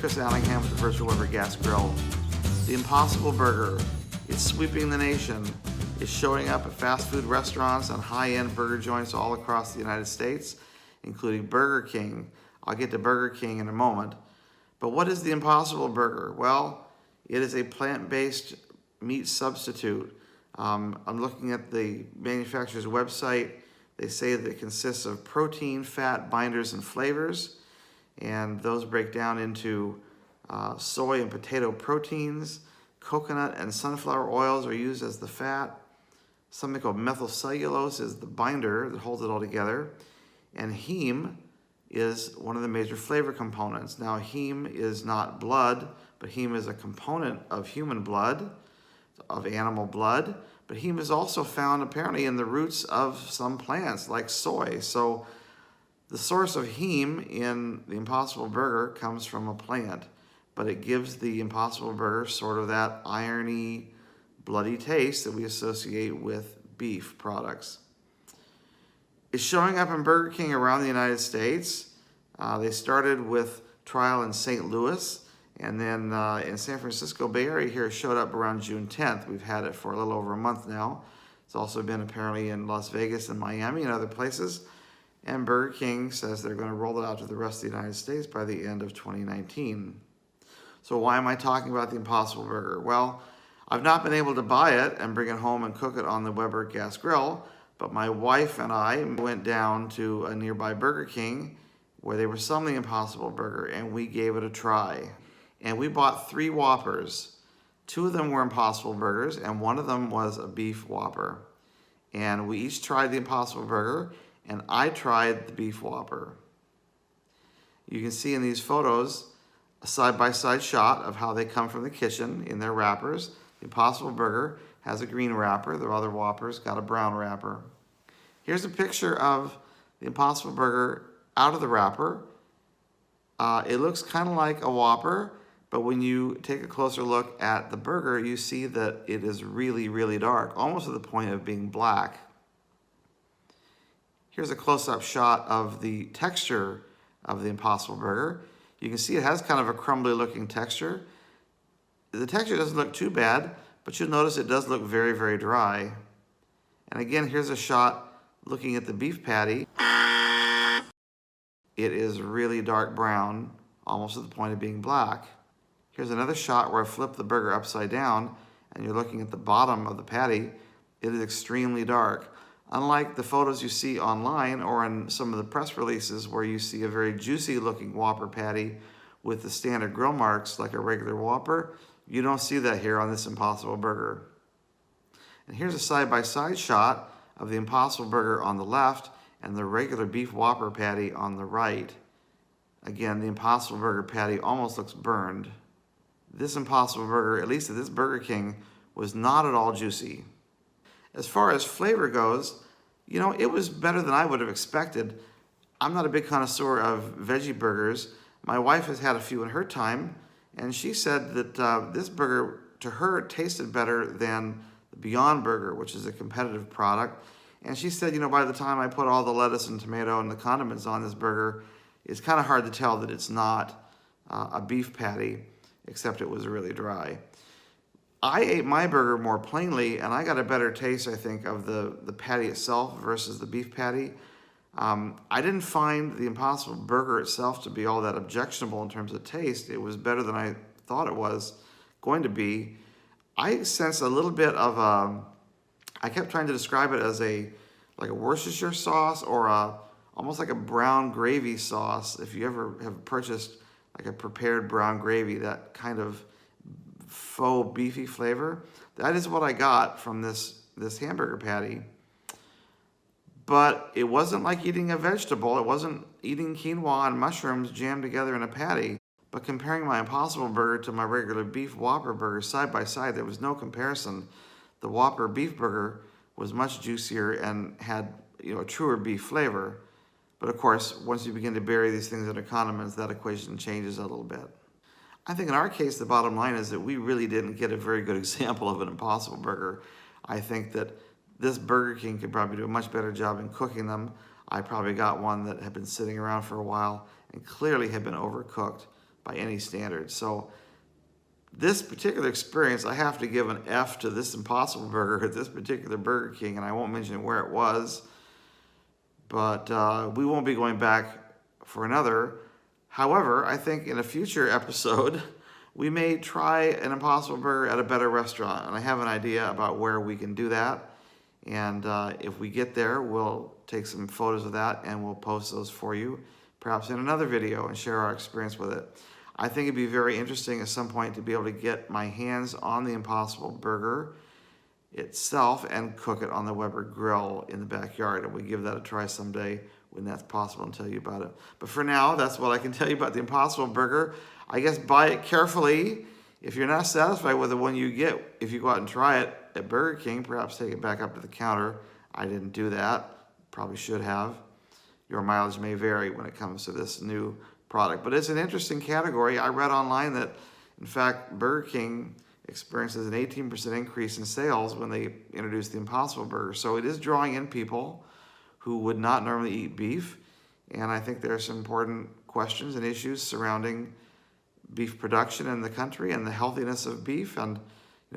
Chris Allingham with the Virtual Weber Gas Grill. The Impossible Burger. It's sweeping the nation. It's showing up at fast food restaurants and high-end burger joints all across the United States, including Burger King. I'll get to Burger King in a moment. But what is the Impossible Burger? Well, it is a plant-based meat substitute. I'm looking at the manufacturer's website. They say that it consists of protein, fat, binders, and flavors. And those break down into soy and potato proteins. Coconut and sunflower oils are used as the fat. Something called methylcellulose is the binder that holds it all together. And heme is one of the major flavor components. Now, heme is not blood, but heme is a component of human blood, of animal blood. But heme is also found apparently in the roots of some plants like soy. So the source of heme in the Impossible Burger comes from a plant, but it gives the Impossible Burger sort of that irony, bloody taste that we associate with beef products. It's showing up in Burger King around the United States. They started with trial in St. Louis, and then in San Francisco Bay Area here, it showed up around June 10th. We've had it for a little over a month now. It's also been apparently in Las Vegas and Miami and other places. And Burger King says they're going to roll it out to the rest of the United States by the end of 2019. So why am I talking about the Impossible Burger? Well, I've not been able to buy it and bring it home and cook it on the Weber Gas Grill, but my wife and I went down to a nearby Burger King where they were selling the Impossible Burger, and we gave it a try. And we bought 3 Whoppers. 2 of them were Impossible Burgers, and 1 of them was a beef Whopper. And we each tried the Impossible Burger, and I tried the beef Whopper. You can see in these photos a side-by-side shot of how they come from the kitchen in their wrappers. The Impossible Burger has a green wrapper. The other Whoppers got a brown wrapper. Here's a picture of the Impossible Burger out of the wrapper. It looks kind of like a Whopper, but when you take a closer look at the burger, you see that it is really, really dark, almost to the point of being black. Here's a close-up shot of the texture of the Impossible Burger. You can see it has kind of a crumbly looking texture. The texture doesn't look too bad, but you'll notice it does look very, very dry. And again, here's a shot looking at the beef patty. It is really dark brown, almost to the point of being black. Here's another shot where I flip the burger upside down and you're looking at the bottom of the patty. It is extremely dark. Unlike the photos you see online or in some of the press releases where you see a very juicy looking Whopper patty with the standard grill marks like a regular Whopper, you don't see that here on this Impossible Burger. And here's a side-by-side shot of the Impossible Burger on the left and the regular beef Whopper patty on the right. Again, the Impossible Burger patty almost looks burned. This Impossible Burger, at least at this Burger King, was not at all juicy. As far as flavor goes, you know, it was better than I would have expected. I'm not a big connoisseur of veggie burgers. My wife has had a few in her time, and she said that this burger, to her, tasted better than the Beyond Burger, which is a competitive product. And she said, you know, by the time I put all the lettuce and tomato and the condiments on this burger, it's kind of hard to tell that it's not a beef patty, except it was really dry. I ate my burger more plainly, and I got a better taste, I think, of the patty itself versus the beef patty. I didn't find the Impossible Burger itself to be all that objectionable in terms of taste. It was better than I thought it was going to be. I sensed a little bit of I kept trying to describe it as like a Worcestershire sauce or almost like a brown gravy sauce. If you ever have purchased like a prepared brown gravy, that kind of faux beefy flavor, that is what I got from this hamburger patty. But it wasn't like eating a vegetable. It wasn't eating quinoa and mushrooms jammed together in a patty. But comparing my Impossible Burger to my regular beef Whopper burger side by side, there was no comparison. The Whopper beef burger was much juicier and had, you know, a truer beef flavor. But of course, once you begin to bury these things into condiments, that equation changes a little bit. I think in our case, the bottom line is that we really didn't get a very good example of an Impossible Burger. I think that this Burger King could probably do a much better job in cooking them. I probably got one that had been sitting around for a while and clearly had been overcooked. by any standard. So this particular experience, I have to give an F to this Impossible Burger at this particular Burger King, and I won't mention where it was, but we won't be going back for another. However, I think in a future episode, we may try an Impossible Burger at a better restaurant, and I have an idea about where we can do that. And if we get there, we'll take some photos of that and we'll post those for you, perhaps in another video, and share our experience with it. I think it'd be very interesting at some point to be able to get my hands on the Impossible Burger itself and cook it on the Weber grill in the backyard, and we give that a try someday when that's possible and tell you about it. But for now, that's what I can tell you about the Impossible Burger. I guess buy it carefully. If you're not satisfied with the one you get, if you go out and try it at Burger King, perhaps take it back up to the counter. I didn't do that. Probably should have. Your mileage may vary when it comes to this new product. But it's an interesting category. I read online that, in fact, Burger King experiences an 18% increase in sales when they introduced the Impossible Burger. So it is drawing in people who would not normally eat beef. And I think there are some important questions and issues surrounding beef production in the country and the healthiness of beef, and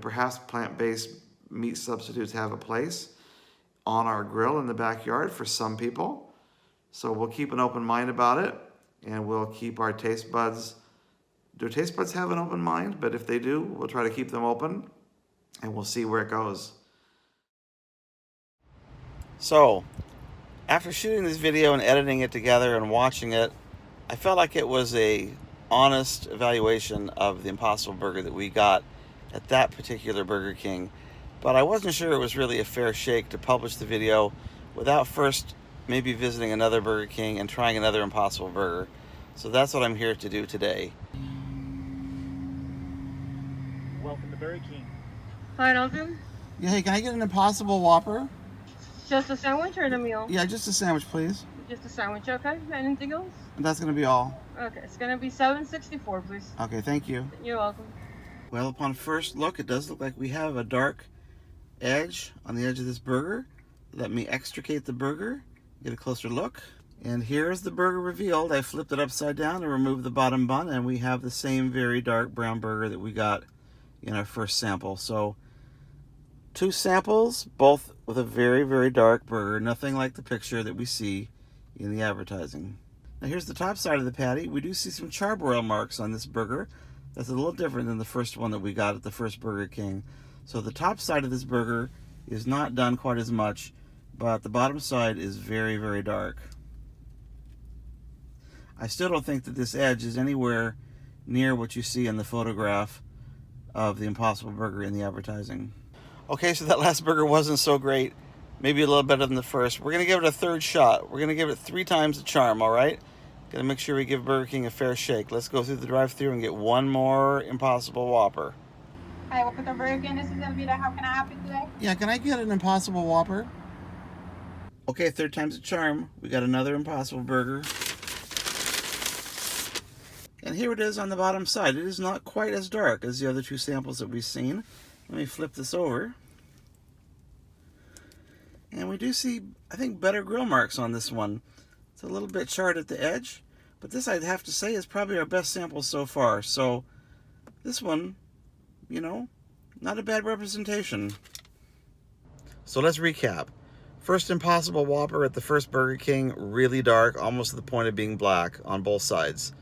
perhaps plant-based meat substitutes have a place on our grill in the backyard for some people. So we'll keep an open mind about it, and we'll keep our taste buds. Do taste buds have an open mind? But if they do, we'll try to keep them open, and we'll see where it goes. So, after shooting this video and editing it together and watching it, I felt like it was a honest evaluation of the Impossible Burger that we got at that particular Burger King. But I wasn't sure it was really a fair shake to publish the video without first maybe visiting another Burger King and trying another Impossible Burger. So that's what I'm here to do today. Welcome to Burger King. Hi, Elton. Yeah, hey, can I get an Impossible Whopper? Just a sandwich or the meal? Yeah, just a sandwich, please. Just a sandwich, okay? Anything else? That's going to be all. Okay, it's gonna be $7.64, please. Okay, thank you. You're welcome. Well, upon first look, it does look like we have a dark edge on the edge of this burger. Let me extricate the burger, get a closer look. And here's the burger revealed. I flipped it upside down and removed the bottom bun, and we have the same very dark brown burger that we got in our first sample. So, two samples, both with a very, very dark burger, nothing like the picture that we see in the advertising. Now here's the top side of the patty. We do see some charbroil marks on this burger. That's a little different than the first one that we got at the first Burger King. So the top side of this burger is not done quite as much, but the bottom side is very, very dark. I still don't think that this edge is anywhere near what you see in the photograph of the Impossible Burger in the advertising. Okay, so that last burger wasn't so great. Maybe a little better than the first. We're going to give it a third shot. We're going to give it 3 times the charm, all right? Got to make sure we give Burger King a fair shake. Let's go through the drive-thru and get one more Impossible Whopper. Hi, welcome to Burger King. This is Elvira. How can I help you today? Yeah, can I get an Impossible Whopper? Okay, 3rd time's the charm. We got another Impossible Burger. And here it is on the bottom side. It is not quite as dark as the other 2 samples that we've seen. Let me flip this over. And we do see, I think, better grill marks on this one. It's a little bit charred at the edge, but this, I'd have to say, is probably our best sample so far. So this one, not a bad representation. So let's recap. First Impossible Whopper at the first Burger King, really dark, almost to the point of being black on both sides.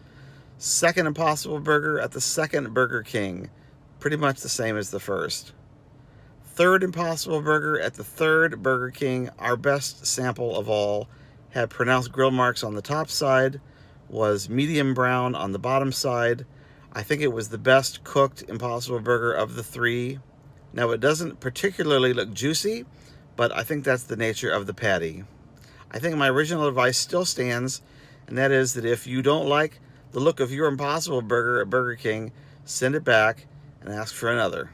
Second Impossible Burger at the second Burger King, pretty much the same as the first. Third Impossible Burger at the third Burger King, our best sample of all, had pronounced grill marks on the top side, was medium brown on the bottom side. I think it was the best cooked Impossible Burger of the 3. Now, it doesn't particularly look juicy, but I think that's the nature of the patty. I think my original advice still stands, and that is that if you don't like the look of your Impossible Burger at Burger King, send it back and ask for another.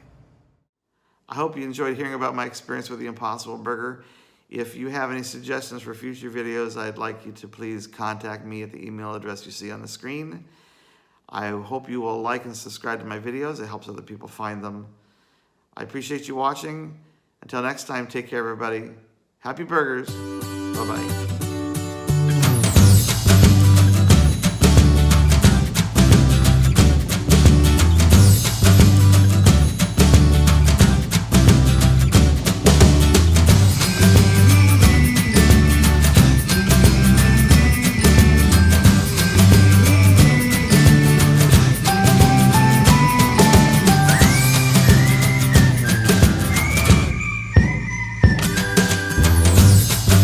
I hope you enjoyed hearing about my experience with the Impossible Burger. If you have any suggestions for future videos, I'd like you to please contact me at the email address you see on the screen. I hope you will like and subscribe to my videos. It helps other people find them. I appreciate you watching. Until next time, take care, everybody. Happy burgers. Bye-bye.